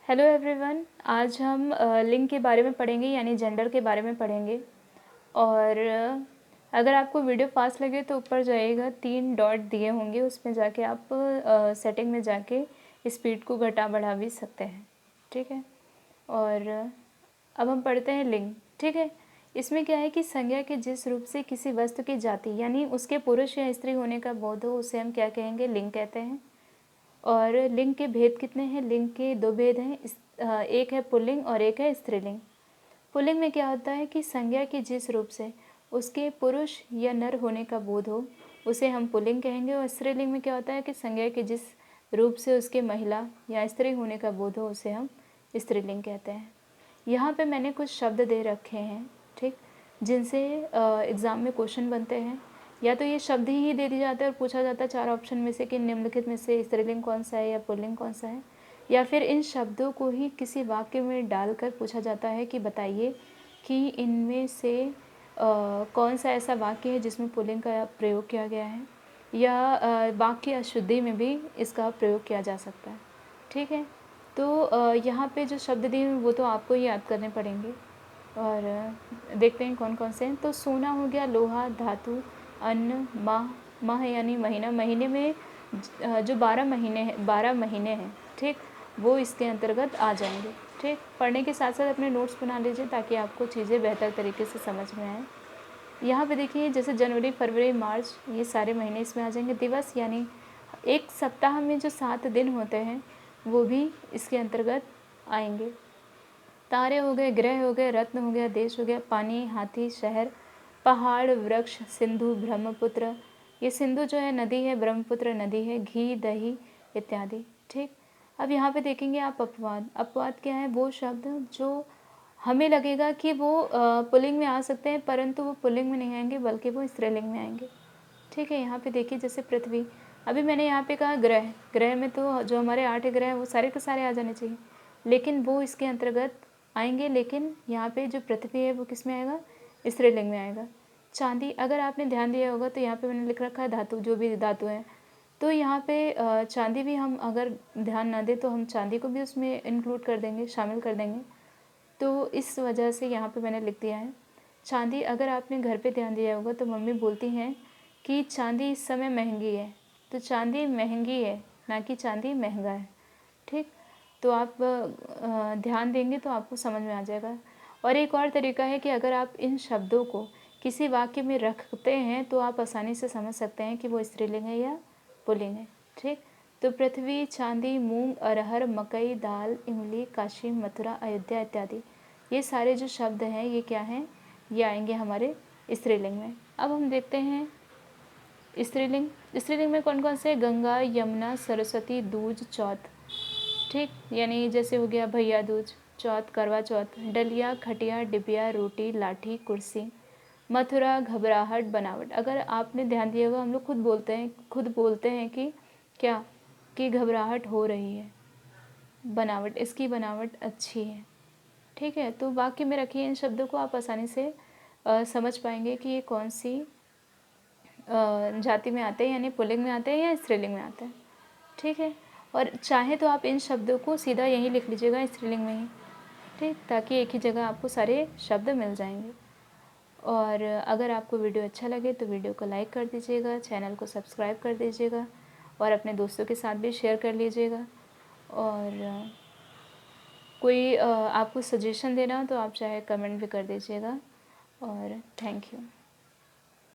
Hello everyone, आज हम लिंग के बारे में पढ़ेंगे यानी जेंडर के बारे में पढ़ेंगे। और अगर आपको वीडियो पास लगे तो ऊपर जाइएगा, 3 डॉट दिए होंगे, उसमें जाके आप सेटिंग में जाके स्पीड को घटा बढ़ा भी सकते हैं। ठीक है। और अब हम पढ़ते हैं लिंग। ठीक है। इसमें क्या है कि संज्ञा के जिस रूप से किसी वस्तु की जाति यानी उसके पुरुष या स्त्री होने का बोध हो उसे हम क्या कहेंगे? लिंग कहते हैं। और लिंग के भेद कितने हैं? लिंग के 2 भेद हैं, एक है पुल्लिंग और एक है स्त्रीलिंग। पुल्लिंग में क्या होता है कि संज्ञा के जिस रूप से उसके पुरुष या नर होने का बोध हो उसे हम पुल्लिंग कहेंगे। और स्त्रीलिंग में क्या होता है कि संज्ञा के जिस रूप से उसके महिला या स्त्री होने का बोध हो उसे हम स्त्रीलिंग कहते हैं। यहाँ पे मैंने कुछ शब्द दे रखे हैं, ठीक, जिनसे एग्ज़ाम में क्वेश्चन बनते हैं। या तो ये शब्द ही दे दिया जाता है और पूछा जाता है 4 ऑप्शन में से कि निम्नलिखित में से स्त्रीलिंग कौन सा है या पुल्लिंग कौन सा है, या फिर इन शब्दों को ही किसी वाक्य में डालकर पूछा जाता है कि बताइए कि इनमें से कौन सा ऐसा वाक्य है जिसमें पुल्लिंग का प्रयोग किया गया है, या वाक्य अशुद्धि में भी इसका प्रयोग किया जा सकता है। ठीक है। तो यहाँ पे जो शब्द दिए हैं वो तो आपको ही याद करने पड़ेंगे। और देखते हैं कौन कौन से हैं। तो सोना हो गया, लोहा, धातु, अन्न, माह। माह यानी महीना। महीने में जो 12 महीने हैं, ठीक, वो इसके अंतर्गत आ जाएंगे। ठीक। पढ़ने के साथ साथ अपने नोट्स बना लीजिए ताकि आपको चीज़ें बेहतर तरीके से समझ में आए। यहाँ पे देखिए, जैसे जनवरी, फरवरी, मार्च, ये सारे महीने इसमें आ जाएंगे। दिवस यानी एक सप्ताह में जो 7 दिन होते हैं वो भी इसके अंतर्गत आएंगे। तारे हो गए, ग्रह हो गए, रत्न हो गया, देश हो गया, पानी, हाथी, शहर, पहाड़, वृक्ष, सिंधु, ब्रह्मपुत्र। ये सिंधु जो है नदी है, ब्रह्मपुत्र नदी है, घी, दही इत्यादि। ठीक। अब यहाँ पे देखेंगे आप अपवाद। अपवाद क्या है? वो शब्द जो हमें लगेगा कि वो पुल्लिंग में आ सकते हैं परंतु वो पुल्लिंग में नहीं आएंगे बल्कि वो स्त्रीलिंग में आएंगे। ठीक है। यहाँ पे देखिए, जैसे पृथ्वी, अभी मैंने यहाँ पे कहा ग्रह। ग्रह में तो जो हमारे 8 ग्रह हैं वो सारे के सारे आ जाने चाहिए, लेकिन वो इसके अंतर्गत आएंगे। लेकिन यहाँ पे जो पृथ्वी है वो किस में आएगा? स्त्रीलिंग में आएगा। चांदी, अगर आपने ध्यान दिया होगा तो यहाँ पे मैंने लिख रखा है धातु, जो भी धातु है। तो यहाँ पे चांदी भी हम अगर ध्यान ना दें तो हम चांदी को भी उसमें इंक्लूड कर देंगे, शामिल कर देंगे। तो इस वजह से यहाँ पे मैंने लिख दिया है चांदी। अगर आपने घर पे ध्यान दिया होगा तो मम्मी बोलती हैं कि चांदी इस समय महंगी है। तो चांदी महंगी है, ना कि चांदी महंगा है। ठीक। तो आप ध्यान देंगे तो आपको समझ में आ जाएगा। और एक और तरीका है कि अगर आप इन शब्दों को किसी वाक्य में रखते हैं तो आप आसानी से समझ सकते हैं कि वो स्त्रीलिंग है या पुल्लिंग है। ठीक। तो पृथ्वी, चांदी, मूंग, अरहर, मकई, दाल, इमली, काशी, मथुरा, अयोध्या इत्यादि, ये सारे जो शब्द हैं ये क्या हैं? ये आएंगे हमारे स्त्रीलिंग में। अब हम देखते हैं स्त्रीलिंग। स्त्रीलिंग में कौन कौन से? गंगा, यमुना, सरस्वती, दूज, चौथ। ठीक। यानी जैसे हो गया भैया दूज, चौथ, करवा चौथ, डलिया, खटिया, डिबिया, रोटी, लाठी, कुर्सी, मथुरा, घबराहट, बनावट। अगर आपने ध्यान दिया होगा हम लोग खुद बोलते हैं कि क्या, कि घबराहट हो रही है, बनावट, इसकी बनावट अच्छी है। ठीक है। तो वाक्य में रखिए इन शब्दों को, आप आसानी से समझ पाएंगे कि ये कौन सी जाति में आते हैं, यानी पुल्लिंग में आते हैं या स्त्रीलिंग में आते हैं। ठीक है। और चाहे तो आप इन शब्दों को सीधा यहीं लिख लीजिएगा, स्त्रीलिंग में ही। ठीक। ताकि एक ही जगह आपको सारे शब्द मिल जाएंगे। और अगर आपको वीडियो अच्छा लगे तो वीडियो को लाइक कर दीजिएगा, चैनल को सब्सक्राइब कर दीजिएगा और अपने दोस्तों के साथ भी शेयर कर लीजिएगा। और कोई आपको सजेशन देना हो तो आप चाहे कमेंट भी कर दीजिएगा। और थैंक यू।